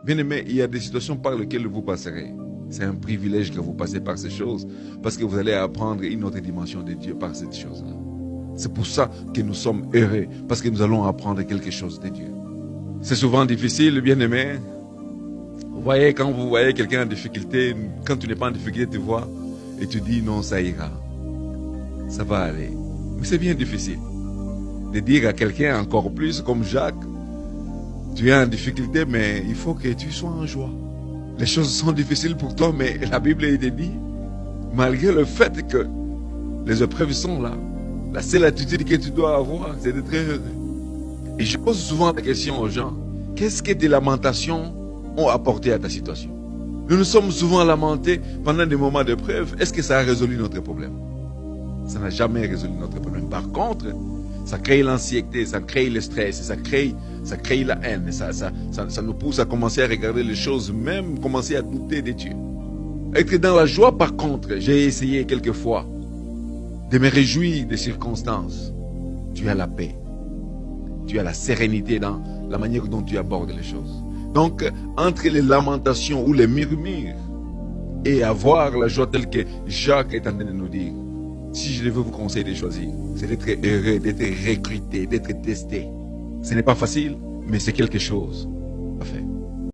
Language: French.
Bien aimé, il y a des situations par lesquelles vous passerez. C'est un privilège que vous passez par ces choses, parce que vous allez apprendre une autre dimension de Dieu par cette chose-là. C'est pour ça que nous sommes heureux, parce que nous allons apprendre quelque chose de Dieu. C'est souvent difficile, bien aimé. Vous voyez, quand vous voyez quelqu'un en difficulté, quand tu n'es pas en difficulté, tu vois, et tu dis non, ça ira. Ça va aller. Mais c'est bien difficile de dire à quelqu'un encore plus, comme Jacques, tu es en difficulté, mais il faut que tu sois en joie. Les choses sont difficiles pour toi, mais la Bible te dit, malgré le fait que les épreuves sont là, la seule attitude que tu dois avoir, c'est d'être heureux. Et je pose souvent la question aux gens, qu'est-ce que tes lamentations ont apporté à ta situation? Nous nous sommes souvent lamentés pendant des moments d'épreuve. Est-ce que ça a résolu notre problème? Ça n'a jamais résolu notre problème. Par contre, ça crée l'anxiété, ça crée le stress, ça crée la haine, ça nous pousse à commencer à regarder les choses, même commencer à douter de Dieu. Être dans la joie, par contre, j'ai essayé quelquefois de me réjouir des circonstances. Tu as la paix. Tu as la sérénité dans la manière dont tu abordes les choses. Donc, entre les lamentations ou les murmures et avoir la joie telle que Jacques est en train de nous dire, si je devais vous conseiller de choisir, c'est d'être heureux, d'être recruté, d'être testé. Ce n'est pas facile, mais c'est quelque chose à faire.